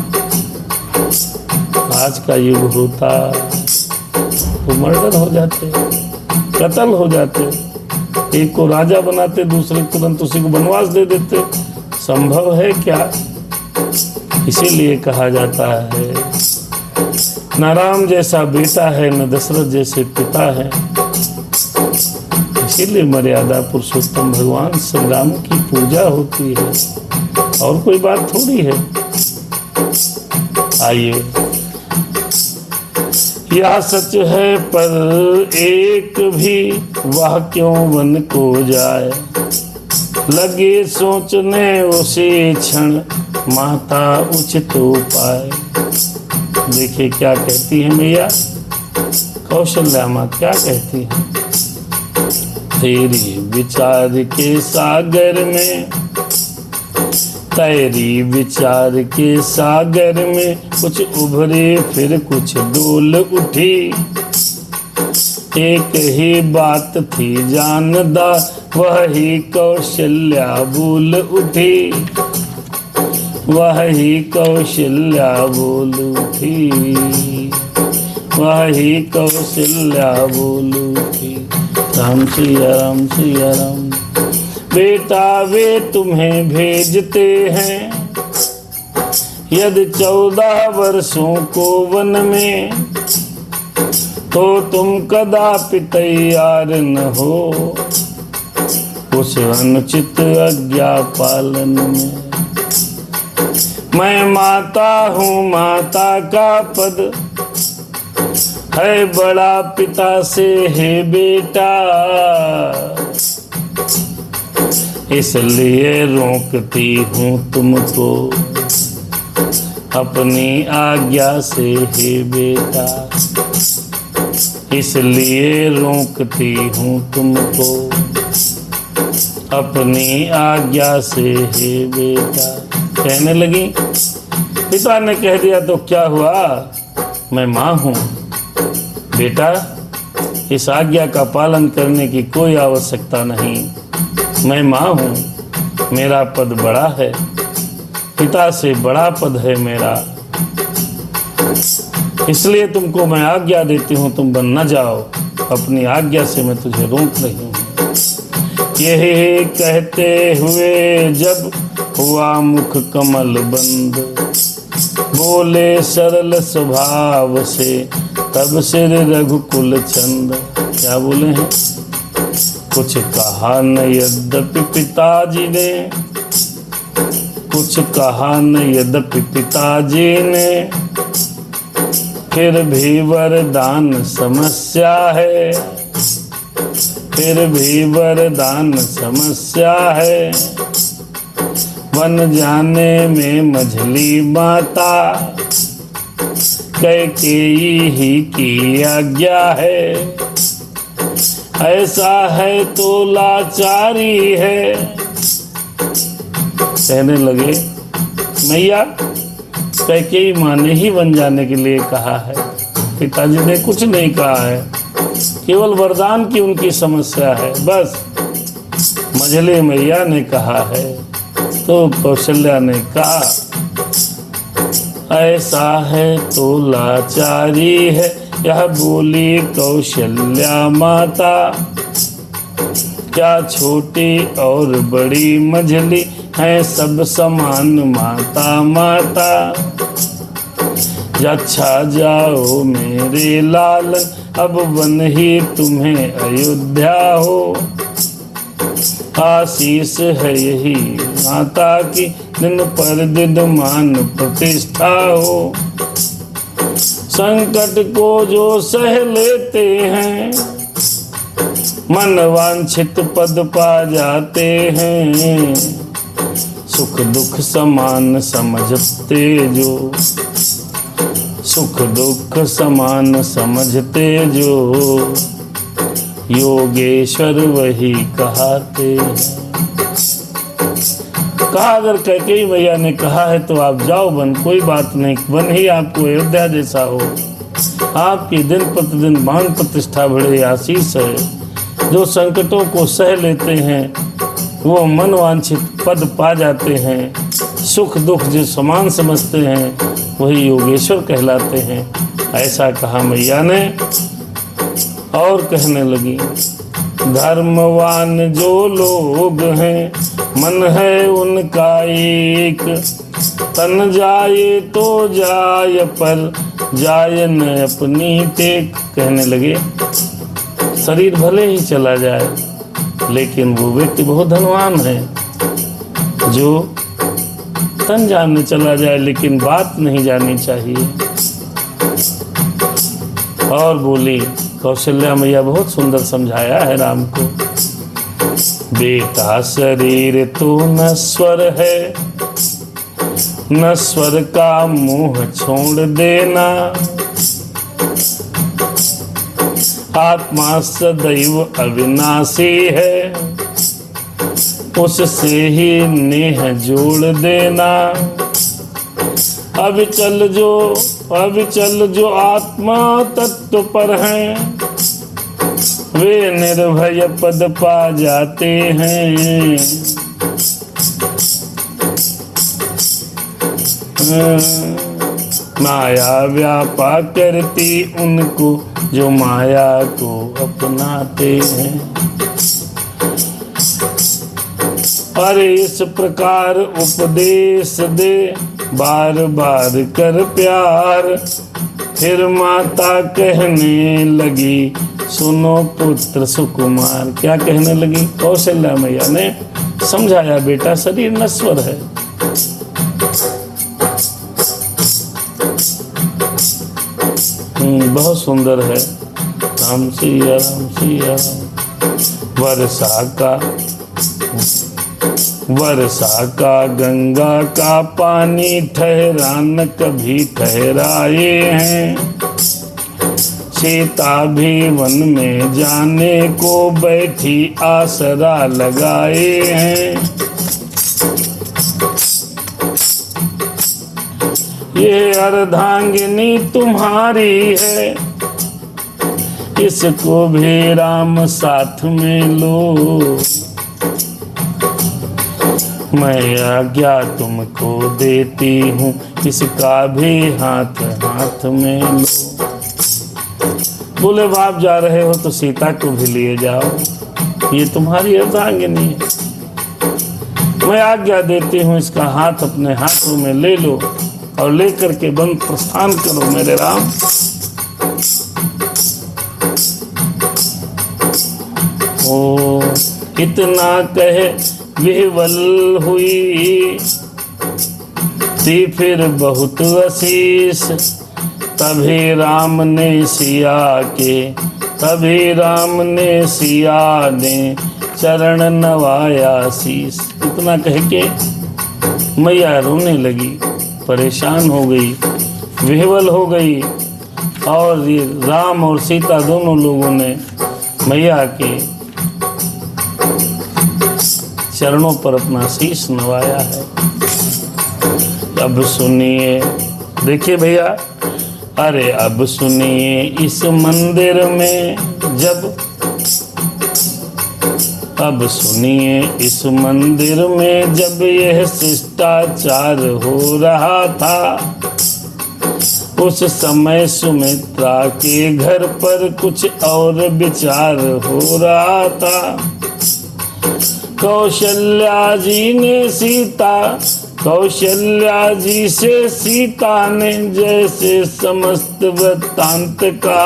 आज का युग होता तो मर्डर हो जाते, कत्ल हो जाते, एक को राजा बनाते, दूसरे तुरंत उसी को वनवास दे देते। संभव है क्या? इसीलिए कहा जाता है न राम जैसा बेटा है, न दशरथ जैसे पिता है। इसीलिए मर्यादा पुरुषोत्तम भगवान श्री राम की पूजा होती है, और कोई बात थोड़ी है। आइए, यह सच है पर एक भी वह क्यों वन को जाए। लगे सोचने उसी क्षण माता उचित उपाय। देखिए क्या कहती है मैया कौशल्या माँ, क्या कहती है? तेरी विचार के सागर में, तेरी विचार के सागर में कुछ उभरे फिर कुछ डोल उठी। एक ही बात थी जानदा, वही कौशल्या बोल उठी, वही कौशल्या बोल उठी, वही कौशल्या बोल उठी। राम सिया राम सिया राम। बेटा वे तुम्हें भेजते हैं, यदि 14 वर्षों को वन में, तो तुम कदापि तैयार न हो। उस अनुचित आज्ञा पालन में। मैं माता हूँ, माता का पद है बड़ा, पिता से है बेटा, इसलिए रोकती हूँ तुमको अपनी आज्ञा से है बेटा, इसलिए रोकती हूँ तुमको अपनी आज्ञा से है बेटा। कहने लगी, पिता ने कह दिया तो क्या हुआ, मैं माँ हूँ बेटा, इस आज्ञा का पालन करने की कोई आवश्यकता नहीं। मैं माँ हूँ, मेरा पद बड़ा है, पिता से बड़ा पद है मेरा, इसलिए तुमको मैं आज्ञा देती हूँ, तुम बन न जाओ, अपनी आज्ञा से मैं तुझे रोक रही हूँ। यही कहते हुए जब हुआ मुख कमल बंद, बोले सरल स्वभाव से तब सिर रघुकुल चंद। क्या बोले हैं, कुछ कहा न यद्यपि पिताजी ने, कुछ कहा न यद्यपि पिताजी ने, फिर भी वरदान समस्या है, फिर भी वरदान समस्या है, बन जाने में मझली माता कैकेयी ही की आज्ञा है, ऐसा है तो लाचारी है। कहने लगे, मैया कैकेयी माँ ने ही बन जाने के लिए कहा है, पिताजी ने कुछ नहीं कहा है, केवल वरदान की उनकी समस्या है, बस मझली मैया ने कहा है। तो कौशल्या ने कहा, ऐसा है तो लाचारी है, यह बोली कौशल्या माता, क्या छोटी और बड़ी मझली है सब समान माता माता। अच्छा जाओ मेरे लालन, अब वन ही तुम्हें अयोध्या हो, आशीष है यही माता की दिन पर दिन मान प्रतिष्ठा हो। संकट को जो सह लेते हैं, मन वांछित पद पा जाते हैं, सुख दुख समान समझते जो, सुख दुख समान समझते जो, योगेश्वर वही कहते हैं। कहा, अगर कैकेयी मैया ने कहा है तो आप जाओ बन, कोई बात नहीं, बन ही आपको अयोध्या जैसा हो, आपकी दिन प्रतिदिन मान प्रतिष्ठा बढ़े, आशीष है। जो संकटों को सह लेते हैं वो मन वांछित पद पा जाते हैं, सुख दुख जो समान समझते हैं वही योगेश्वर कहलाते हैं। ऐसा कहा मैया ने और कहने लगी, धर्मवान जो लोग हैं मन है उनका एक, तन जाए तो जाए पर जाए न अपनी टेक। कहने लगे, शरीर भले ही चला जाए लेकिन वो व्यक्ति बहुत धनवान है, जो तन जाने चला जाए लेकिन बात नहीं जानी चाहिए। और बोली, कौशल्या मैया बहुत सुंदर समझाया है राम को, बेटा शरीर तो नश्वर है, नश्वर का मोह छोड़ देना, आत्मा सदैव अविनाशी है, उससे ही नेह जोड़ देना। अब चल जो आत्मा तत्व पर हैं, वे निर्भय पद पा जाते हैं। माया व्यापा करती उनको जो माया को अपनाते हैं। अरे इस प्रकार उपदेश दे बार बार कर प्यार, फिर माता कहने लगी सुनो पुत्र सुकुमार। क्या कहने लगी कौशल्या मैया ने? समझाया बेटा शरीर नश्वर है, बहुत सुंदर है। राम सिया राम सिया राम। वर्षा का गंगा का पानी ठहरा न कभी ठहराए हैं। सीता भी वन में जाने को बैठी आसरा लगाए हैं। ये अर्धांगिनी तुम्हारी है, इसको भी राम साथ में लो। मैं आज्ञा तुमको देती हूँ, इसका भी हाथ हाथ में लो। बोले बाप जा रहे हो तो सीता को भी लिए जाओ, ये तुम्हारी अर्धांगिनी है। मैं आज्ञा देती हूँ, इसका हाथ अपने हाथों में ले लो और लेकर के वन प्रस्थान करो मेरे राम। ओ इतना कहे विह्वल हुई थी फिर बहुत असीस। तभी राम ने सिया ने चरण नवाया शीस। इतना कह के मैया रोने लगी, परेशान हो गई, विह्वल हो गई। और राम और सीता दोनों लोगों ने मैया के चरणों पर अपना शीश नवाया है। अब सुनिए, देखिए भैया, अरे अब सुनिए इस मंदिर में जब यह शिष्टाचार हो रहा था, उस समय सुमित्रा के घर पर कुछ और विचार हो रहा था। कौशल्या जी से सीता ने जैसे समस्त वृत्तांत का,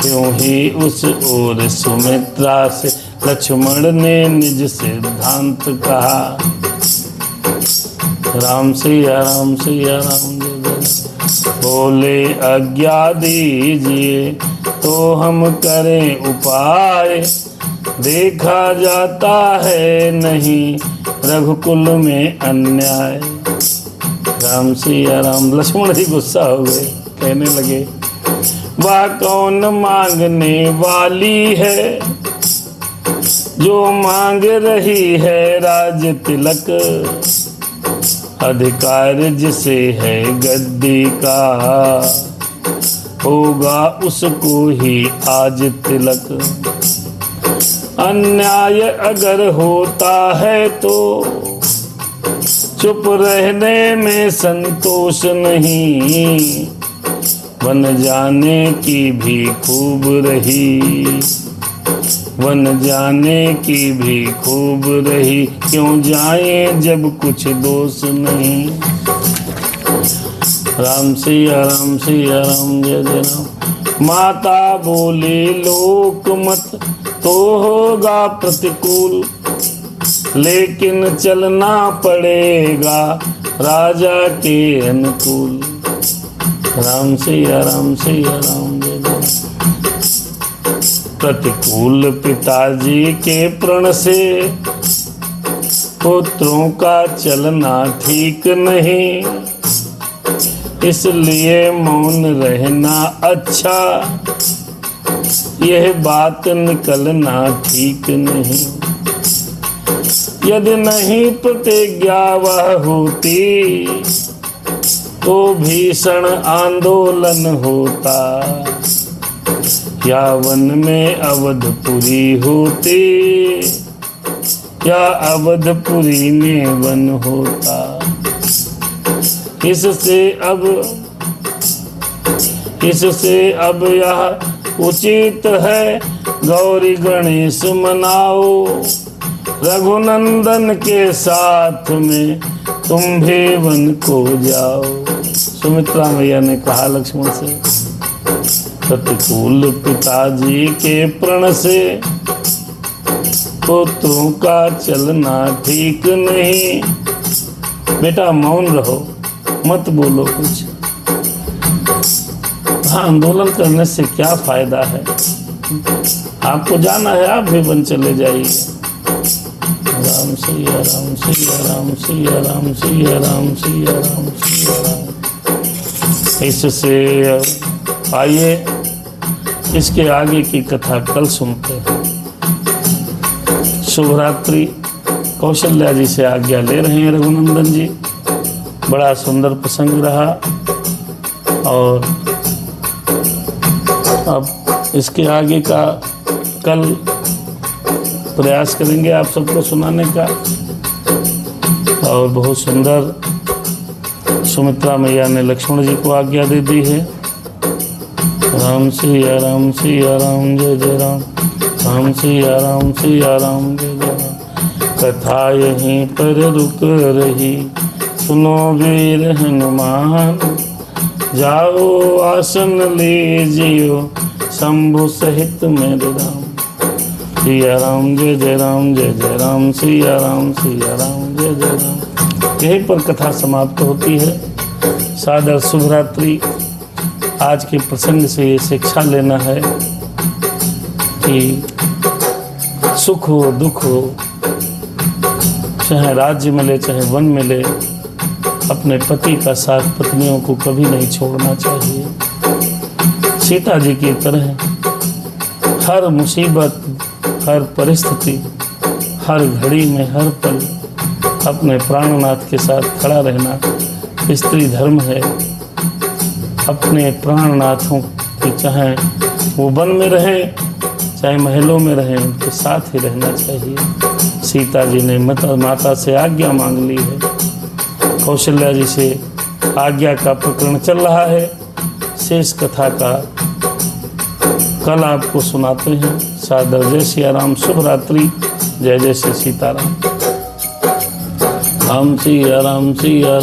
त्यों ही उस ओर सुमित्रा से लक्ष्मण ने निज सिद्धांत कहा। राम सिया राम सिया राम बोले आज्ञा दीजिए तो हम करें उपाय। देखा जाता है नहीं रघुकुल में अन्याय। राम सिया राम। लक्ष्मण जी गुस्सा हो गए, कहने लगे वह कौन मांगने वाली है जो मांग रही है राज तिलक। अधिकार जिसे है गद्दी का, होगा उसको ही आज तिलक। अन्याय अगर होता है तो चुप रहने में संतोष नहीं। वन जाने की भी खूब रही, क्यों जाए जब कुछ दोष नहीं। राम सिया राम सिया राम जय जय राम। माता बोली लोक मत तो होगा प्रतिकूल, लेकिन चलना पड़ेगा राजा के अनुकूल। राम सिया राम सिया राम जय जय। प्रतिकूल पिताजी के प्रण से पुत्रों का चलना ठीक नहीं, इसलिए मौन रहना अच्छा, यह बात निकलना ठीक नहीं। यदि नहीं प्रतिज्ञा वह होती तो भीषण आंदोलन होता, या वन में अवधपुरी होती, या अवधपुरी में वन होता। इससे अब यह उचित है गौरी गणेश मनाओ, रघुनंदन के साथ में तुम भी वन को जाओ। सुमित्रा मैया ने कहा लक्ष्मण से, प्रतिकूल पिताजी के प्रण से पुत्रों का चलना ठीक नहीं। बेटा मौन रहो, मत बोलो कुछ। हाँ, आंदोलन करने से क्या फायदा है? आपको जाना है, आप भी बन चले जाइए। राम सिया राम सिया राम सिया राम सिया राम सिया राम सिया राम। इससे आइए इसके आगे की कथा कल सुनते हैं। शुभ रात्रि। कौशल्या जी से आज्ञा ले रहे हैं रघुनंदन जी। बड़ा सुंदर प्रसंग रहा और अब इसके आगे का कल प्रयास करेंगे आप सबको सुनाने का। और बहुत सुंदर सुमित्रा मैया ने लक्ष्मण जी को आज्ञा दे दी है। राम सिया राम सिया राम जय जय राम, राम सिया राम सिया राम जय जय राम। कथा यहीं पर रुक रही, सुनो वीर हनुमान। जाओ आसन लीजियो शंभु सहित मेरे राम। सिया राम जय जय राम जय जय राम, सिया राम जय जय राम। यहीं पर कथा समाप्त होती है। सादर शुभ रात्रि। आज के प्रसंग से ये शिक्षा लेना है कि सुख हो दुख हो, चाहे राज्य मिले चाहे वन मिले, अपने पति का साथ पत्नियों को कभी नहीं छोड़ना चाहिए। सीता जी की तरह हर मुसीबत, हर परिस्थिति, हर घड़ी में, हर पल अपने प्राणनाथ के साथ खड़ा रहना स्त्री धर्म है। अपने प्राणनाथों की, चाहे वो वन में रहें चाहे महलों में रहें, उनके साथ ही रहना चाहिए। सीता जी ने माता से आज्ञा मांग ली है। कौशल्या जी से आज्ञा का प्रकरण चल रहा है। शेष कथा का कल आपको सुनाते हैं। सादर जय सिया राम। शुभ रात्रि। जय जय श्री सीताराम। राम सिया राम सिया।